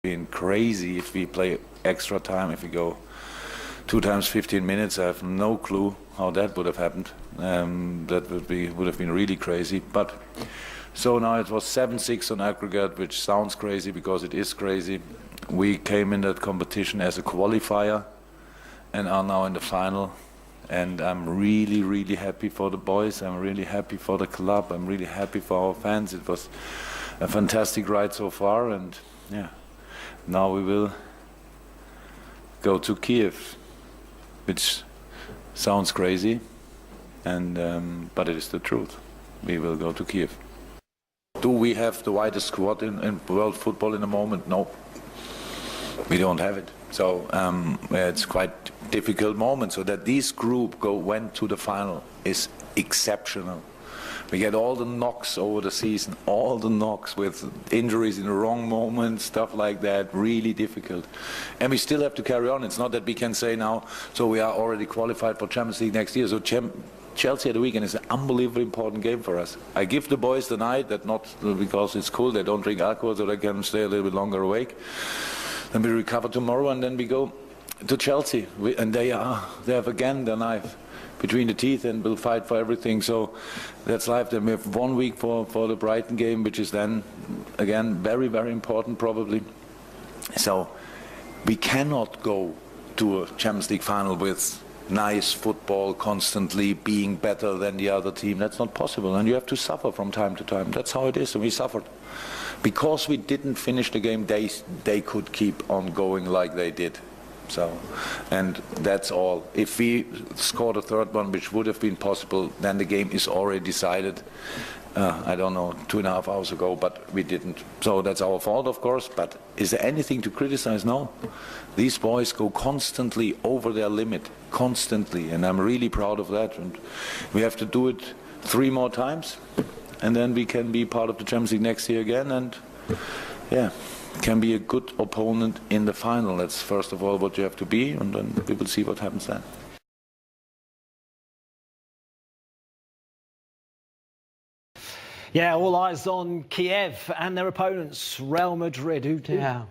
been crazy if we play extra time, if we go 2 times 15 minutes. I have no clue how that would have happened. That would have been really crazy. But so now it was 7-6 on aggregate, which sounds crazy because it is crazy. We came in that competition as a qualifier and are now in the final. And I'm really, really happy for the boys. I'm really happy for the club. I'm really happy for our fans. It was a fantastic ride so far, and yeah, now we will go to Kiev, which sounds crazy, and but it is the truth. We will go to Kiev. Do we have the widest squad in world football in the moment? No, we don't have it. So it's quite difficult moment. So that this group went to the final is exceptional. We get all the knocks over the season, all the knocks with injuries in the wrong moment, stuff like that, really difficult. And we still have to carry on. It's not that we can say now, so we are already qualified for Champions League next year. So Chelsea at the weekend is an unbelievably important game for us. I give the boys the night, that not because it's cool, they don't drink alcohol, so they can stay a little bit longer awake. Then we recover tomorrow, and then we go to Chelsea. And they have again the knife between the teeth and will fight for everything. So that's life. Then we have 1 week for the Brighton game, which is then again very, very important probably. So we cannot go to a Champions League final with nice football constantly being better than the other team. That's not possible, and you have to suffer from time to time. That's how it is, and we suffered. Because we didn't finish the game, they could keep on going like they did. So, and that's all. If we scored a third one, which would have been possible, then the game is already decided. I don't know, 2.5 hours ago, but we didn't. So that's our fault, of course. But is there anything to criticize? No. These boys go constantly over their limit, constantly, and I'm really proud of that. And we have to do it 3 more times, and then we can be part of the Champions League next year again. And yeah, can be a good opponent in the final. That's first of all what you have to be, and then we will see what happens then. Yeah, all eyes on Kiev and their opponents, Real Madrid, who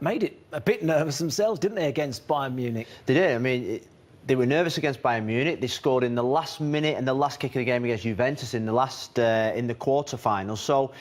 made it a bit nervous themselves, didn't they, against Bayern Munich? They did. I mean, they were nervous against Bayern Munich. They scored in the last minute and the last kick of the game against Juventus in the quarter-finals. So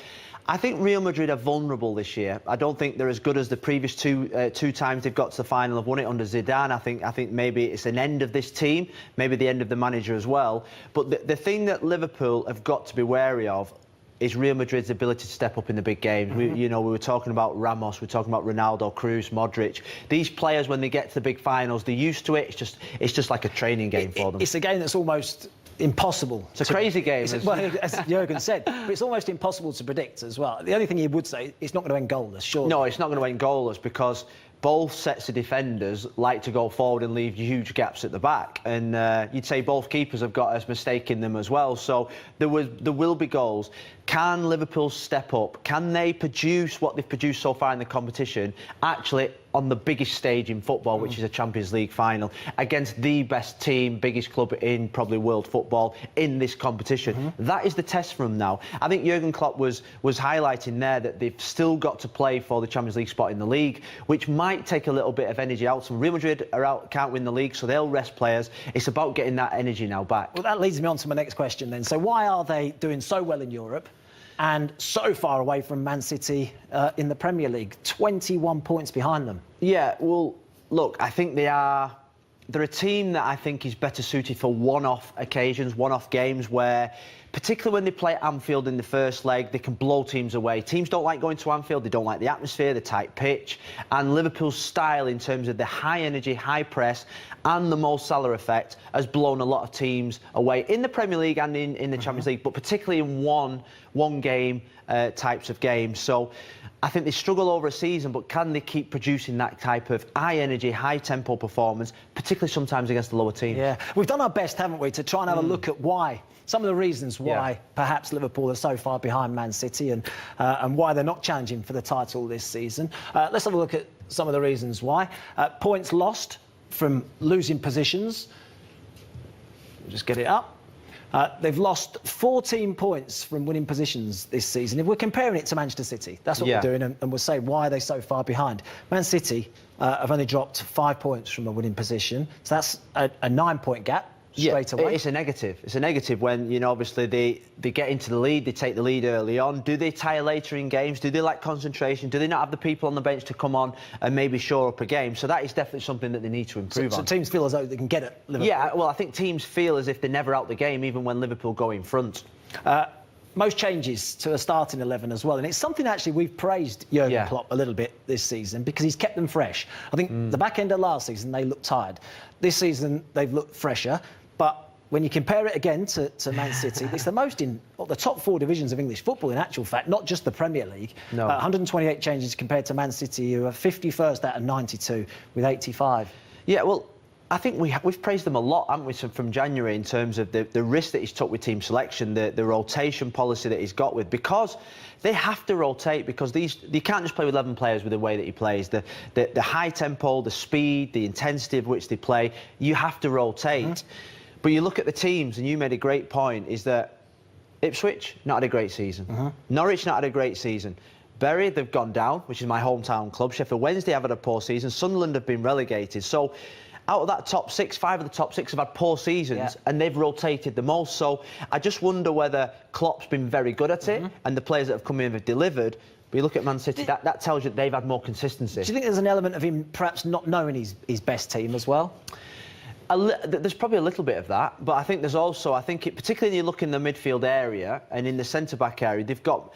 I think Real Madrid are vulnerable this year. I don't think they're as good as the previous two times they've got to the final. Have won it under Zidane. I think maybe it's an end of this team, maybe the end of the manager as well. But the thing that Liverpool have got to be wary of is Real Madrid's ability to step up in the big games. We were talking about Ramos, we're talking about Ronaldo, Cruz, Modric. These players, when they get to the big finals, they're used to it. It's just like a training game for them. It's a game that's almost impossible. It's a crazy game. Well, as Jürgen said, but it's almost impossible to predict as well. The only thing you would say, it's not going to end goalless, surely. No, it's not going to end goalless because both sets of defenders like to go forward and leave huge gaps at the back, and you'd say both keepers have got a mistake in them as well. So there will be goals. Can Liverpool step up? Can they produce what they've produced so far in the competition, actually on the biggest stage in football, which is a Champions League final, against the best team, biggest club in probably world football in this competition? That is the test for them now. I think Jurgen Klopp was highlighting there that they've still got to play for the Champions League spot in the league, which might take a little bit of energy out. Some Real Madrid are out, can't win the league, so they'll rest players. It's about getting that energy now back. Well, that leads me on to my next question then. So why are they doing so well in Europe and so far away from Man City in the Premier League? 21 points behind them. Yeah, well, look, I think they're a team that I think is better suited for one-off occasions, one-off games where, particularly when they play at Anfield in the first leg, they can blow teams away. Teams don't like going to Anfield, they don't like the atmosphere, the tight pitch, and Liverpool's style in terms of the high energy, high press and the Mo Salah effect has blown a lot of teams away in the Premier League and in the Champions League, but particularly in one game types of games. So I think they struggle over a season, but can they keep producing that type of high energy, high tempo performance, particularly sometimes against the lower teams? Yeah, we've done our best, haven't we, to try and have a look at why, some of the reasons why perhaps Liverpool are so far behind Man City and why they're not challenging for the title this season. Let's have a look at some of the reasons why. Points lost from losing positions. Just get it up. They've lost 14 points from winning positions this season. If we're comparing it to Manchester City, that's what we're doing, and we'll say why are they so far behind. Man City have only dropped 5 points from a winning position, so that's a 9-point gap. Straight away. It's a negative. It's a negative when, you know, obviously they get into the lead, they take the lead early on. Do they tire later in games? Do they lack concentration? Do they not have the people on the bench to come on and maybe shore up a game? So that is definitely something that they need to improve on. So teams feel as though they can get it. Liverpool. Yeah, well, I think teams feel as if they're never out the game, even when Liverpool go in front. Most changes to a starting 11 as well, and it's something actually we've praised Jurgen Klopp a little bit this season because he's kept them fresh. I think the back end of last season they looked tired. This season they've looked fresher, but when you compare it again to Man City, it's the most in the top 4 divisions of English football, in actual fact, not just the Premier League. No. 128 changes compared to Man City, who are 51st out of 92 with 85. Yeah, well, I think we've praised them a lot, haven't we, from January in terms of the risk that he's took with team selection, the rotation policy that he's got with, because they have to rotate, because you can't just play with 11 players with the way that he plays. The high tempo, the speed, the intensity of which they play, you have to rotate. But you look at the teams, and you made a great point, is that Ipswich, not had a great season. Norwich, not had a great season. Bury, they've gone down, which is my hometown club. Sheffield Wednesday have had a poor season. Sunderland have been relegated. So out of that top 6, 5 of the top 6 have had poor seasons, and they've rotated the most. So I just wonder whether Klopp's been very good at it, and the players that have come in have delivered. But you look at Man City, that tells you that they've had more consistency. Do you think there's an element of him perhaps not knowing his best team as well? There's probably a little bit of that, but I think there's also, particularly when you look in the midfield area and in the centre-back area, they've got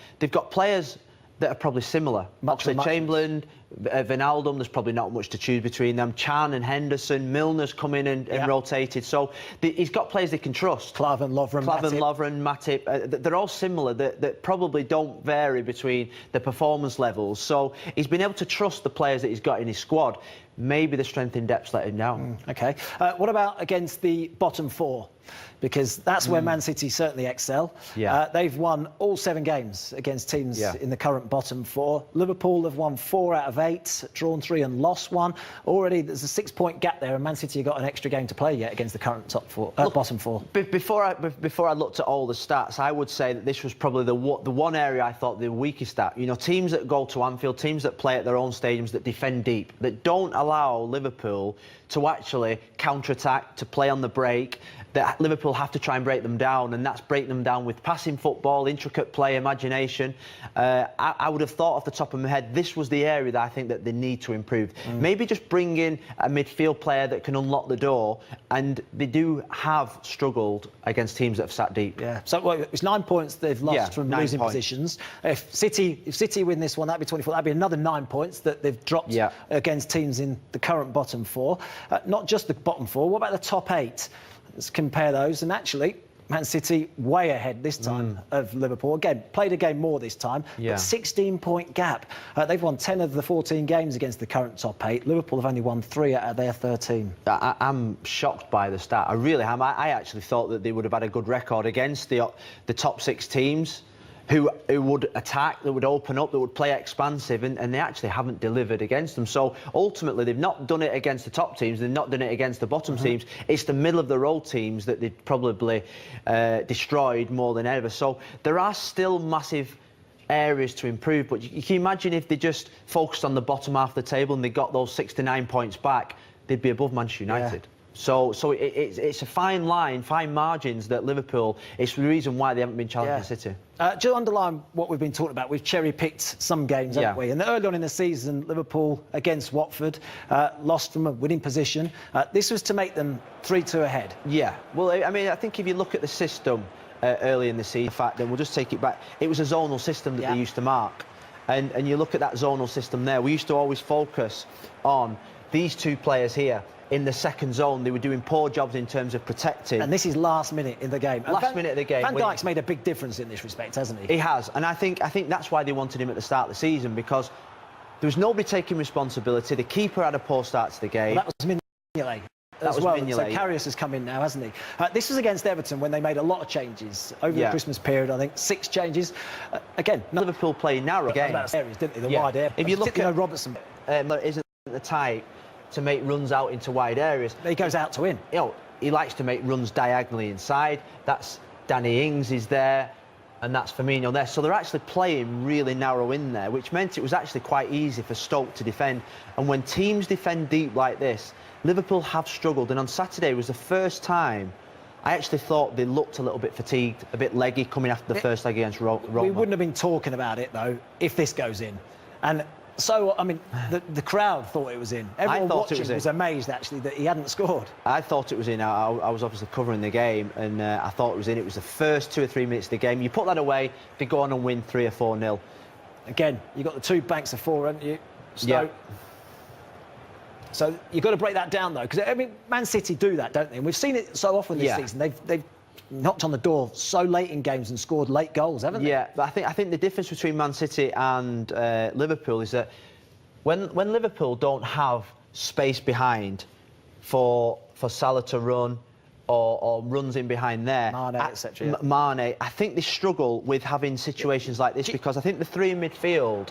players that are probably similar. Oxlade-Chamberlain, Wijnaldum, there's probably not much to choose between them. Chan and Henderson, Milner's come in and rotated. So he's got players they can trust. Klavan, Lovren, Matip. They're all similar, that probably don't vary between the performance levels. So he's been able to trust the players that he's got in his squad. Maybe the strength in depth's let him down. OK. What about against the bottom 4? Because that's where Man City certainly excel. They've won all 7 games against teams in the current bottom 4. Liverpool have won 4 out of 8, drawn 3 and lost 1. Already there's a 6-point gap there, and Man City have got an extra game to play yet against the current bottom 4. Before I looked at all the stats, I would say that this was probably the one area I thought the weakest at. You know, teams that go to Anfield, teams that play at their own stadiums, that defend deep, that don't allow Liverpool to actually counter-attack, to play on the break, that Liverpool have to try and break them down, and that's break them down with passing football, intricate play, imagination. I would have thought off the top of my head this was the area that I think that they need to improve. Maybe just bring in a midfield player that can unlock the door, and they do have struggled against teams that have sat deep. So it's 9 points they've lost from losing positions. If City win this one, that'd be 24. That'd be another 9 points that they've dropped against teams in the current bottom 4. Not just the bottom 4. What about the top 8? Let's compare those, and actually Man City way ahead this time of Liverpool. Again, played a game more this time, but 16-point gap. They've won 10 of the 14 games against the current top 8. Liverpool have only won 3 out of their 13. I'm shocked by the stat. I really am. I actually thought that they would have had a good record against the top 6 teams who would attack, that would open up, that would play expansive, and they actually haven't delivered against them. So ultimately, they've not done it against the top teams, they've not done it against the bottom teams. It's the middle-of-the-road teams that they've probably destroyed more than ever. So there are still massive areas to improve, but you can imagine if they just focused on the bottom half of the table and they got those 6 to 9 points back, they'd be above Manchester United. So it's a fine line, fine margins that Liverpool, it's the reason why they haven't been challenging City. To underline what we've been talking about, we've cherry-picked some games, haven't we? And early on in the season, Liverpool against Watford lost from a winning position. This was to make them 3-2 ahead. Well, I mean, I think if you look at the system early in the season, in fact, then we'll just take it back. It was a zonal system that they used to mark. And you look at that zonal system there, we used to always focus on these 2 players here. In the second zone, they were doing poor jobs in terms of protecting. And this is last minute in the game. Last minute of the game. Van Dijk's made a big difference in this respect, hasn't he? He has, and I think that's why they wanted him at the start of the season, because there was nobody taking responsibility. The keeper had a poor start to the game. Well, that was Mignolet. So Karius has come in now, hasn't he? This was against Everton when they made a lot of changes over the Christmas period. I think 6 changes. Again, Liverpool playing narrow games, areas, didn't they? The wide areas. If you look at Robertson, isn't the type to make runs out into wide areas. He goes out to win. You know, he likes to make runs diagonally inside. That's Danny Ings is there, and that's Firmino there. So they're actually playing really narrow in there, which meant it was actually quite easy for Stoke to defend. And when teams defend deep like this, Liverpool have struggled. And on Saturday was the first time I actually thought they looked a little bit fatigued, a bit leggy coming after the first leg against Roma. We wouldn't have been talking about it, though, if this goes in. And so, I mean, the crowd thought it was in. Everyone watching was amazed, actually, that he hadn't scored. I thought it was in. I was obviously covering the game, and I thought it was in. It was the first 2 or 3 minutes of the game. You put that away, they go on and win 3 or 4-0. Again, you've got the 2 banks of 4, haven't you? Stoke. Yeah. So you've got to break that down, though, because, I mean, Man City do that, don't they? And we've seen it so often this season. They've knocked on the door so late in games and scored late goals, haven't they? Yeah, but I think the difference between Man City and Liverpool is that when Liverpool don't have space behind for Salah to run or runs in behind there, Mane, etc. Mane, I think they struggle with having situations like this because I think the 3 in midfield,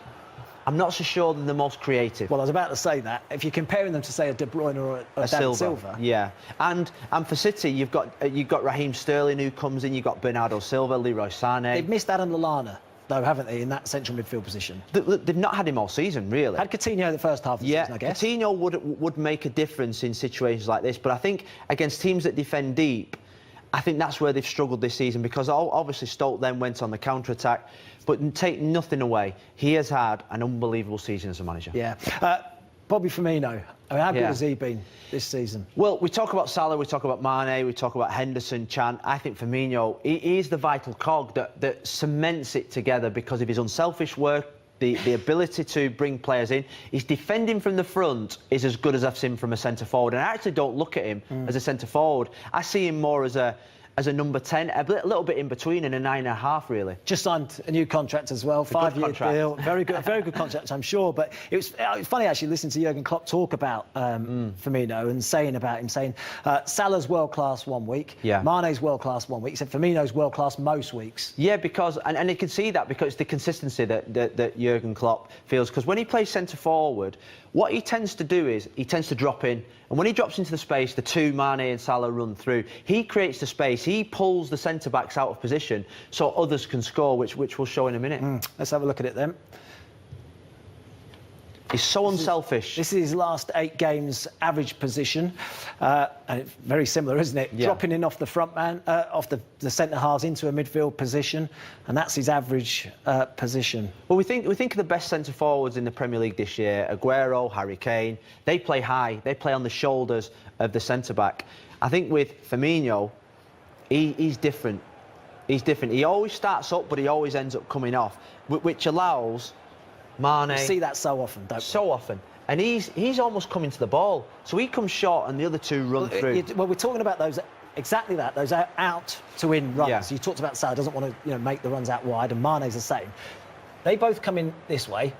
I'm not so sure they're the most creative. Well, I was about to say that. If you're comparing them to, say, a De Bruyne or a David Silva. Yeah. And for City, you've got Raheem Sterling who comes in, you've got Bernardo Silva, Leroy Sané. They've missed Adam Lallana, though, haven't they, in that central midfield position? They've not had him all season, really. Had Coutinho the first half of the season, I guess. Coutinho would make a difference in situations like this, but I think against teams that defend deep, I think that's where they've struggled this season because obviously Stoke then went on the counter-attack, but take nothing away, he has had an unbelievable season as a manager. Yeah. Bobby Firmino, I mean, how good has he been this season? Well, we talk about Salah, we talk about Mane, we talk about Henderson, Chan. I think Firmino, he is the vital cog that cements it together because of his unselfish work, the ability to bring players in. His defending from the front is as good as I've seen from a centre-forward. And I actually don't look at him as a centre-forward. I see him more as a number 10, a little bit in between and a 9.5, really. Just signed a new contract as well, 5-year deal. Very good contract, I'm sure. But it was funny, actually, listening to Jurgen Klopp talk about Firmino and saying about him, Salah's world-class 1 week, Mane's world-class 1 week, he said Firmino's world-class most weeks. Yeah, because, and you can see that because it's the consistency that Jurgen Klopp feels. Because when he plays centre-forward, what he tends to do is he tends to drop in, and when he drops into the space, the 2, Mane and Salah, run through. He creates the space. He pulls the centre-backs out of position so others can score, which we'll show in a minute. Let's have a look at it then. He's so unselfish. This is his last 8 games average position, and it's very similar, isn't it? Yeah. Dropping in off the front man, off the centre halves into a midfield position, and that's his average position. Well, we think of the best centre forwards in the Premier League this year: Aguero, Harry Kane. They play high. They play on the shoulders of the centre back. I think with Firmino, he's different. He's different. He always starts up, but he always ends up coming off, which allows Mane. You see that so often, don't we? So often. And he's almost coming to the ball. So he comes short and the other 2 run through. Well, we're talking about those, exactly that, those out-to-in runs. Yeah. You talked about Salah doesn't want to make the runs out wide, and Mane's the same. They both come in this way,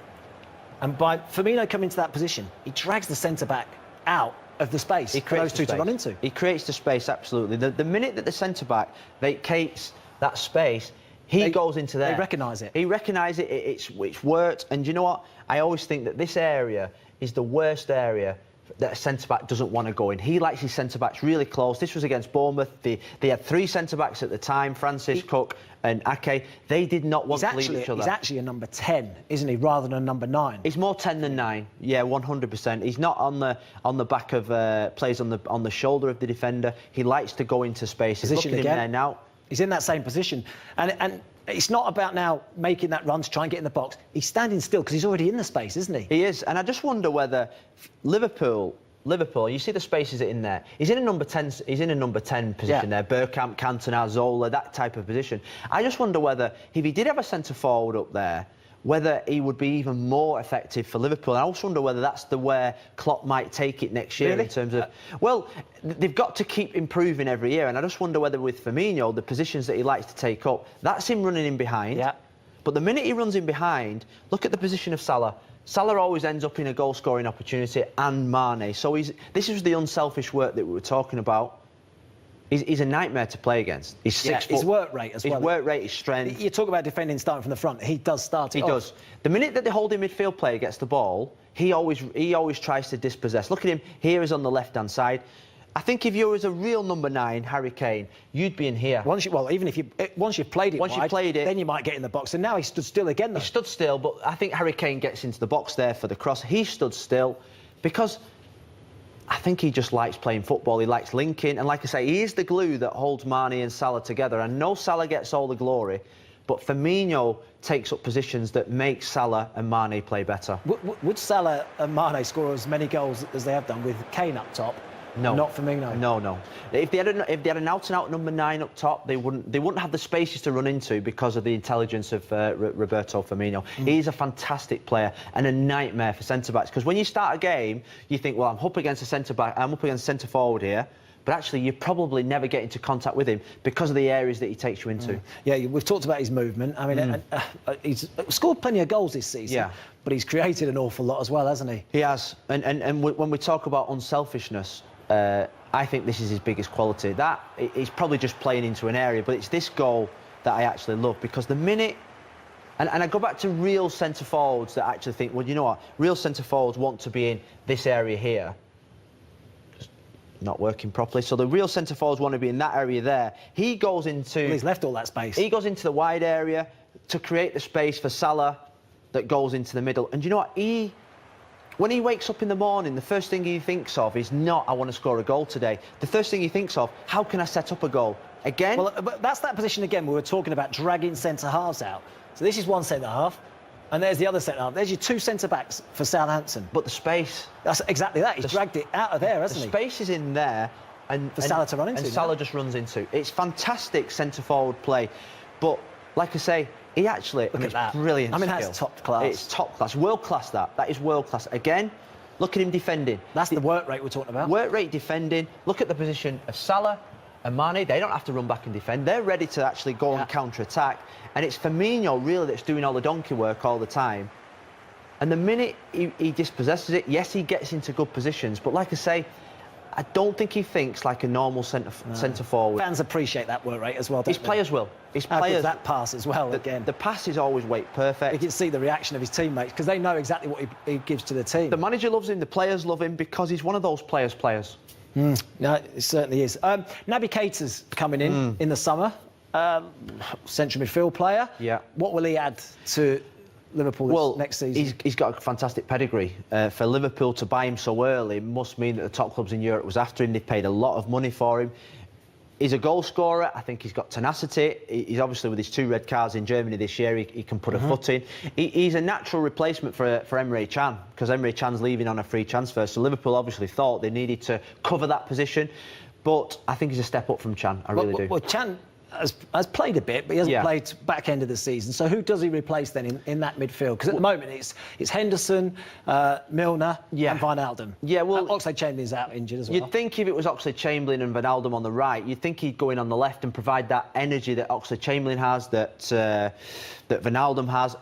and by Firmino coming into that position, he drags the centre-back out of the space for those 2 to run into. He creates the space, absolutely. The minute that the centre-back vacates that space, he goes into there. They recognise it. He recognises it. It's worked. And you know what? I always think that this area is the worst area that a centre-back doesn't want to go in. He likes his centre-backs really close. This was against Bournemouth. They had 3 centre-backs at the time, Francis, Cook and Ake. They did not want to leave each other. He's actually a number 10, isn't he, rather than a number 9? He's more 10 than 9. Yeah, 100%. He's not on the back of plays on the shoulder of the defender. He likes to go into space. He's looking in there now. He's in that same position. And it's not about now making that run to try and get in the box. He's standing still because he's already in the space, isn't he? He is. And I just wonder whether Liverpool, you see the spaces in there. He's in a number 10. He's in a number 10 position there. Bergkamp, Cantona, Zola, that type of position. I just wonder whether if he did have a centre forward up there, whether he would be even more effective for Liverpool. And I also wonder whether that's where Klopp might take it next year in terms of... Well, they've got to keep improving every year, and I just wonder whether with Firmino, the positions that he likes to take up, that's him running in behind. Yeah. But the minute he runs in behind, look at the position of Salah. Salah always ends up in a goal-scoring opportunity, and Mane. So this is the unselfish work that we were talking about. He's a nightmare to play against. He's 6 foot. His work rate as well. His work rate, his strength. You talk about defending starting from the front. He does start it off. He does. The minute that the holding midfield player gets the ball, he always tries to dispossess. Look at him. Here is on the left-hand side. I think if you was a real number 9, Harry Kane, you'd be in here. Once you've played it, then you might get in the box. And now he stood still again, though. He stood still, but I think Harry Kane gets into the box there for the cross. He stood still because I think he just likes playing football. He likes linking, and like I say, he is the glue that holds Mane and Salah together. I know Salah gets all the glory, but Firmino takes up positions that make Salah and Mane play better. Would Salah and Mane score as many goals as they have done with Kane up top? No, not Firmino. No. If they had an out-and-out number 9 up top, they wouldn't have the spaces to run into because of the intelligence of Roberto Firmino. He's a fantastic player and a nightmare for centre-backs, because when you start a game, you think, well, I'm up against a centre-back, I'm up against a centre-forward here. But actually, you probably never get into contact with him because of the areas that he takes you into. Yeah, we've talked about his movement. I mean, he's scored plenty of goals this season, but he's created an awful lot as well, hasn't he? He has. And when we talk about unselfishness, I think this is his biggest quality. That he's probably just playing into an area, but it's this goal that I actually love, because the minute... And I go back to real centre-forwards that actually think, well, you know what? Real centre-forwards want to be in this area here. Not working properly. So the real centre-forwards want to be in that area there. He goes into... Well, he's left all that space. He goes into the wide area to create the space for Salah that goes into the middle. And you know what? When he wakes up in the morning, the first thing he thinks of is not, I want to score a goal today. The first thing he thinks of, how can I set up a goal? Again... Well, but that's that position again. We were talking about dragging centre-halves out. So this is one centre-half. And there's the other centre-half. There's your 2 centre-backs for Southampton. But the space... That's exactly that. He's dragged it out of there, hasn't he? The space is in there. For Salah to run into. And Salah just runs into. It's fantastic centre-forward play. But, like I say, he actually... Look at that. Brilliant. I mean, skill. that's top class. It's top class. World-class, that. That is world-class. Again, look at him defending. That's the work rate we're talking about. Work rate defending. Look at the position of Salah and Mane. They don't have to run back and defend. They're ready to actually go and counter-attack. And it's Firmino, really, that's doing all the donkey work all the time. And the minute he dispossesses it, yes, he gets into good positions. But like I say, I don't think he thinks like a normal centre-forward. Fans appreciate that work rate as well, don't His players will. His players... that pass as well, again. The pass is always weight perfect. You can see the reaction of his teammates, because they know exactly what he gives to the team. The manager loves him, the players love him, because he's one of those players. No, it certainly is. Naby Keita's coming in the summer. Central midfield player. Yeah. What will he add to Liverpool next season? He's got a fantastic pedigree. For Liverpool to buy him so early must mean that the top clubs in Europe was after him. They paid a lot of money for him. He's a goal scorer. I think he's got tenacity. He's obviously, with his 2 red cards in Germany this year, he can put a foot in. He's a natural replacement for Emre Can, because Emre Can's leaving on a free transfer. So Liverpool obviously thought they needed to cover that position. But I think he's a step up from Can. I really do. Well, Can has played a bit, but he hasn't played back end of the season. So who does he replace then in that midfield? Because at the moment it's Henderson, Milner, and Wijnaldum. Yeah, well, Oxlade-Chamberlain's out injured as well. You'd think if it was Oxlade-Chamberlain and Wijnaldum on the right, you'd think he'd go in on the left and provide that energy that Oxlade-Chamberlain has, that Wijnaldum has,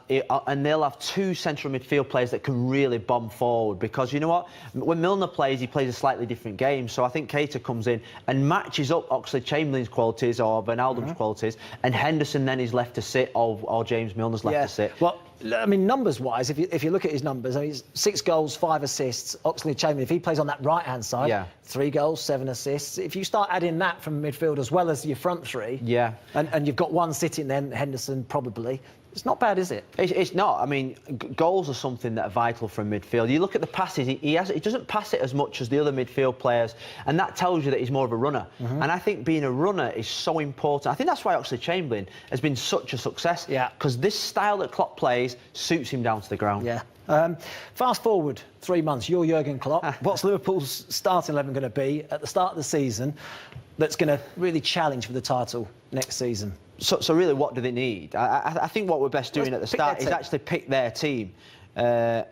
and they'll have 2 central midfield players that can really bomb forward. Because you know what, when Milner plays, he plays a slightly different game. So I think Keita comes in and matches up Oxlade-Chamberlain's qualities or Wijnaldum's qualities, and Henderson then is left to sit, or James Milner's left to sit. Well, I mean, numbers-wise, if you look at his numbers, I mean, he's 6 goals, 5 assists. Oxlade-Chamberlain, if he plays on that right-hand side, 3 goals, 7 assists. If you start adding that from midfield as well as your front 3, and you've got 1 sitting then, Henderson probably, it's not bad, is it? It's not. I mean, goals are something that are vital from midfield. You look at the passes, he doesn't pass it as much as the other midfield players, and that tells you that he's more of a runner. And I think being a runner is so important. I think that's why Oxlade-Chamberlain has been such a success, because this style that Klopp plays suits him down to the ground. Fast forward 3 months, you're Jurgen Klopp. What's Liverpool's starting 11 going to be at the start of the season that's going to really challenge for the title next season? So really, what do they need? I think what we're best doing at the start is actually pick their team. And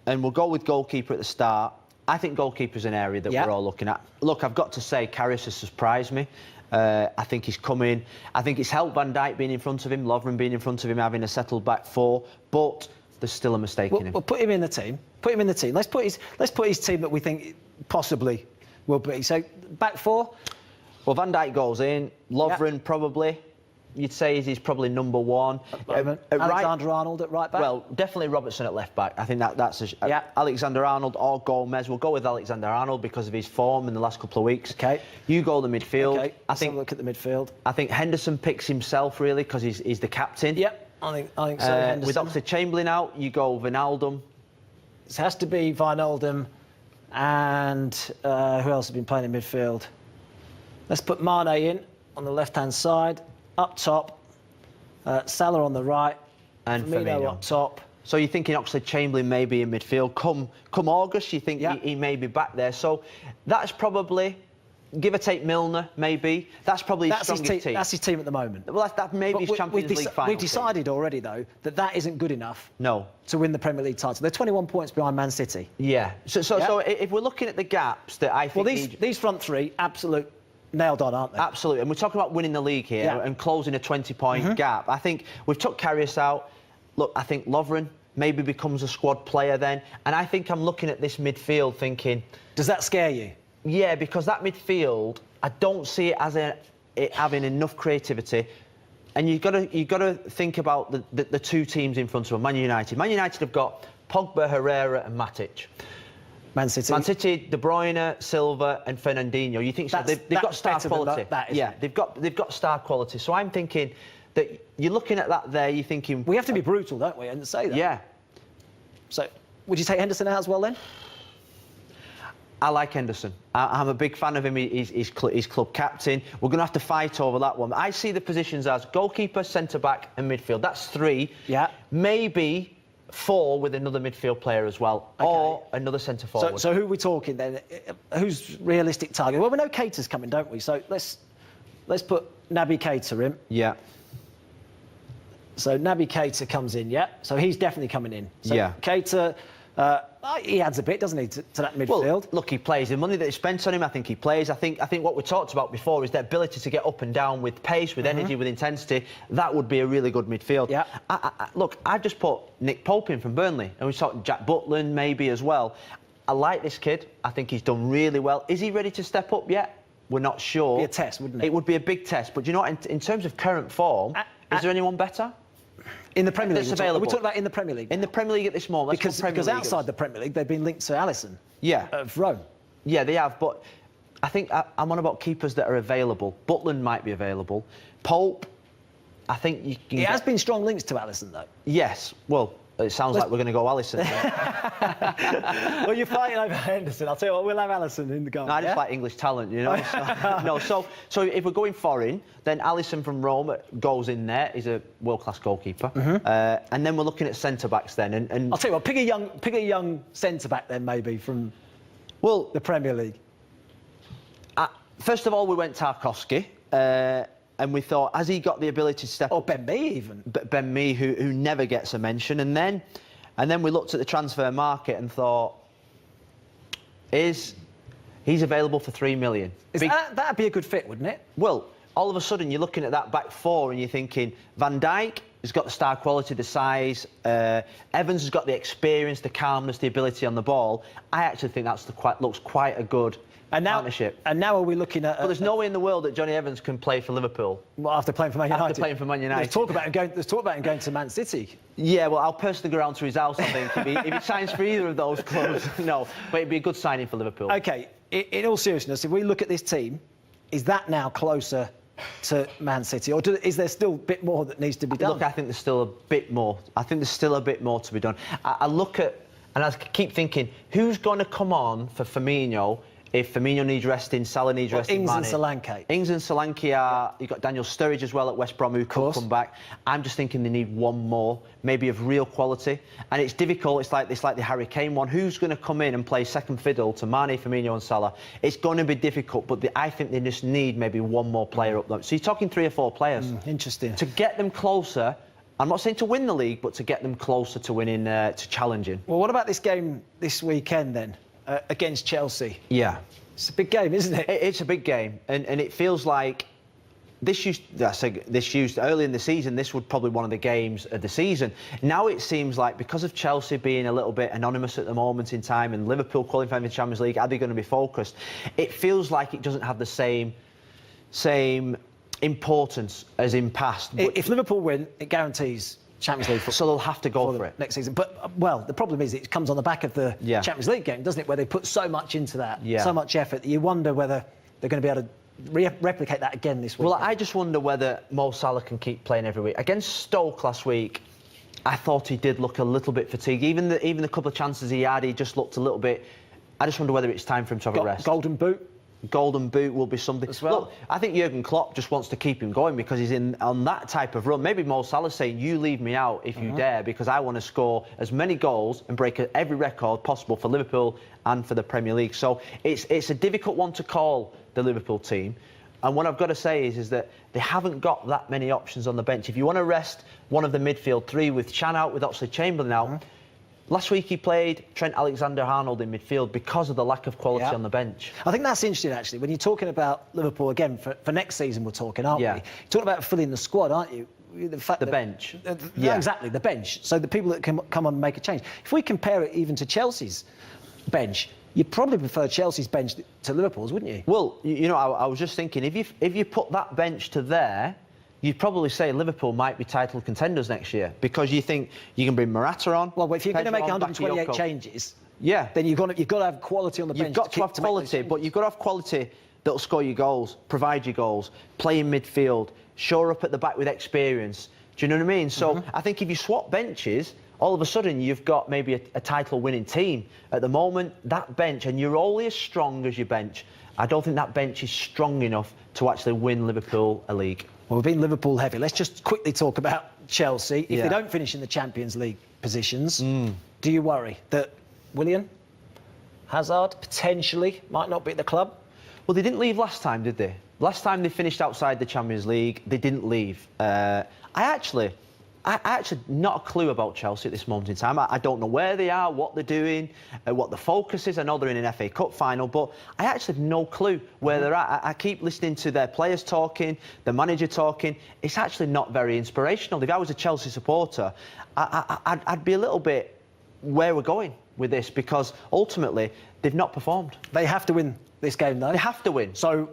we'll go with goalkeeper at the start. I think goalkeeper's an area that we're all looking at. Look, I've got to say, Karius has surprised me. I think he's come in. I think it's helped Van Dijk being in front of him, Lovren being in front of him, having a settled back 4. But there's still a mistake in him. We'll put him in the team. Put him in the team. Let's put his team that we think possibly will be. So, back 4? Well, Van Dijk goes in. Lovren probably. you'd say is probably number one. Alexander-Arnold at right back? Well, definitely Robertson at left back. I think that's Alexander-Arnold or Gomez. We'll go with Alexander-Arnold because of his form in the last couple of weeks. Okay. You go the midfield. Okay, let's have a look at the midfield. I think Henderson picks himself, really, because he's the captain. Yep, I think so, Henderson. With Oxlade-Chamberlain out, you go Wijnaldum. It has to be Wijnaldum and who else has been playing in midfield? Let's put Mane in on the left-hand side. Up top, Salah on the right. And Firmino up top. So you're thinking Oxlade-Chamberlain may be in midfield. Come August, you think he may be back there. So that's probably, give or take Milner, maybe. That's probably his strongest team. That's his team at the moment. Well, that maybe his Champions League final. We've decided already, though, that isn't good enough. No. To win the Premier League title. They're 21 points behind Man City. Yeah. So if we're looking at the gaps that I think... Well, these front three, absolute nailed on, aren't they? Absolutely. And we're talking about winning the league here and closing a 20-point gap. I think we've took Karius out. Look, I think Lovren maybe becomes a squad player then. And I think I'm looking at this midfield thinking... Does that scare you? Yeah, because that midfield, I don't see it as it having enough creativity. And you've got to think about the two teams in front of them, Man United. Man United have got Pogba, Herrera and Matic. Man City, De Bruyne, Silva and Fernandinho. You think they've got star quality? They've got star quality. So I'm thinking that you're looking at that there, you're thinking... We have to be brutal, don't we, and say that? Yeah. So, would you take Henderson out as well, then? I like Henderson. I'm a big fan of him. He's club captain. We're going to have to fight over that one. I see the positions as goalkeeper, centre-back and midfield. That's three. Yeah. Maybe... 4 with another midfield player as well, or another centre forward. So who are we talking then? Who's realistic target? Well, we know Keita's coming, don't we? So let's put Naby Keita in. Yeah. So Naby Keita comes in, yeah. So he's definitely coming in. So Keita, he adds a bit, doesn't he, to that midfield? Well, look, he plays. The money that is spent on him, I think he plays. I think what we talked about before is the ability to get up and down with pace, with energy, with intensity. That would be a really good midfield. Yeah. Look, I've just put Nick Pope in from Burnley, and we talked Jack Butland maybe as well. I like this kid. I think he's done really well. Is he ready to step up yet? We're not sure. It'd be a test, wouldn't it? It would be a big test. But you know what? In terms of current form, is there anyone better? In the Premier League, available. We're talking about in the Premier League. In the Premier League at this moment. Because outside the Premier League, they've been linked to Alisson. Yeah. Of Rome. Yeah, they have. But I think I'm on about keepers that are available. Butland might be available. Pope, I think you can. It has been strong links to Alisson, though. Yes. Well, it sounds like we're going to go Alisson. Well, you're fighting over Henderson. I'll tell you what, we'll have Alisson in the goal. No, I just like English talent, you know. So if we're going foreign, then Alisson from Rome goes in there. He's a world-class goalkeeper. And then we're looking at centre-backs then. And I'll tell you what, pick a young centre-back then, maybe, from the Premier League. First of all, we went Tarkowski. And we thought, has he got the ability to step up? Or Ben Mee, even. Ben Mee, who never gets a mention. And then we looked at the transfer market and thought, he's available for $3 million. That'd be a good fit, wouldn't it? Well, all of a sudden, you're looking at that back four and you're thinking, Van Dijk has got the star quality, the size. Evans has got the experience, the calmness, the ability on the ball. I actually think looks quite a good partnership. And now are we looking at... But there's no way in the world that Johnny Evans can play for Liverpool. Well, after playing for Man United? After playing for Man United. There's talk about him going to Man City. Yeah, well, I'll personally go around to his house, I think, if he signs for either of those clubs. No, but it'd be a good signing for Liverpool. OK, in all seriousness, if we look at this team, is that now closer to Man City, or is there still a bit more that needs to be done? Look, I think there's still a bit more. I think there's still a bit more to be done. I look at, and I keep thinking, who's going to come on for Firmino if Firmino needs resting, Salah needs resting? Ings and Solanke. Ings and Solanke are... You've got Daniel Sturridge as well at West Brom who could come back. I'm just thinking they need one more, maybe of real quality. And it's difficult. It's like the Harry Kane one. Who's going to come in and play second fiddle to Mane, Firmino and Salah? It's going to be difficult, but I think they just need maybe one more player up there. So you're talking 3 or 4 players. Interesting. To get them closer... I'm not saying to win the league, but to get them closer to winning, to challenging. Well, what about this game this weekend, then, against Chelsea? Yeah. It's a big game, isn't it? It's a big game, and it feels like early in the season, this would probably one of the games of the season. Now it seems like because of Chelsea being a little bit anonymous at the moment in time and Liverpool qualifying for the Champions League, are they going to be focused? It feels like it doesn't have the same importance as in past. If Liverpool win, it guarantees Champions League. So they'll have to go for it next season. But, well, the problem is it comes on the back of the Champions League game, doesn't it, where they put so much into that, so much effort, that you wonder whether they're going to be able to replicate that again this week. Well, I just wonder whether Mo Salah can keep playing every week. Against Stoke last week, I thought he did look a little bit fatigued. Even the couple of chances he had, he just looked a little bit... I just wonder whether it's time for him to have a rest. Golden boot? Golden boot will be something as well. Look, I think Jurgen Klopp just wants to keep him going because he's on that type of run. Maybe Mo Salah's saying, you leave me out if you dare, because I want to score as many goals and break every record possible for Liverpool and for the Premier League. So it's a difficult one to call, the Liverpool team. And what I've got to say is that they haven't got that many options on the bench. If you want to rest one of the midfield three with Chan out, with Oxlade-Chamberlain out, last week he played Trent Alexander-Arnold in midfield because of the lack of quality on the bench. I think that's interesting, actually, when you're talking about Liverpool, again, for next season we're talking, aren't we? You're talking about filling the squad, aren't you? The bench. Exactly, the bench. So the people that can come on and make a change. If we compare it even to Chelsea's bench, you'd probably prefer Chelsea's bench to Liverpool's, wouldn't you? Well, you know, I was just thinking, if you put that bench to there, you'd probably say Liverpool might be title contenders next year, because you think you can bring Morata on. Well, if you're going to make 128 changes, then you've got to have quality on the bench. You've got to have quality, but you've got to have quality that'll score you goals, provide you goals, play in midfield, shore up at the back with experience. Do you know what I mean? So I think if you swap benches, all of a sudden you've got maybe a title-winning team. At the moment, that bench, and you're only as strong as your bench. I don't think that bench is strong enough to actually win Liverpool a league. Well, we've been Liverpool heavy. Let's just quickly talk about Chelsea. If they don't finish in the Champions League positions, do you worry that Willian, Hazard, potentially might not be at the club? Well, they didn't leave last time, did they? Last time they finished outside the Champions League, they didn't leave. I actually not a clue about Chelsea at this moment in time. I don't know where they are, what they're doing, what the focus is. I know they're in an FA Cup final, but I actually have no clue where they're at. I keep listening to their players talking, the manager talking. It's actually not very inspirational. If I was a Chelsea supporter, I'd be a little bit, where we're going with this, because ultimately they've not performed. They have to win this game, though. They have to win. So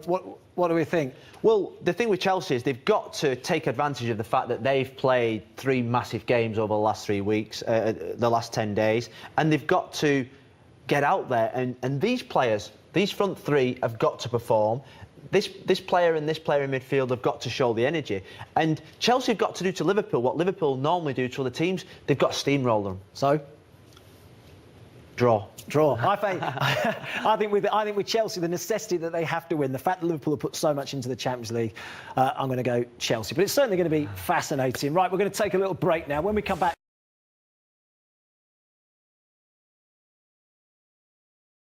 what do we think? Well, the thing with Chelsea is they've got to take advantage of the fact that they've played 3 massive games over the last 3 weeks, the last 10 days, and they've got to get out there. And these players, these front three, have got to perform. This player and this player in midfield have got to show the energy. And Chelsea have got to do to Liverpool what Liverpool normally do to other teams. They've got to steamroll them. So? Draw. I think with Chelsea, the necessity that they have to win, the fact that Liverpool have put so much into the Champions League, I'm going to go Chelsea. But it's certainly going to be fascinating. Right, we're going to take a little break now. When we come back...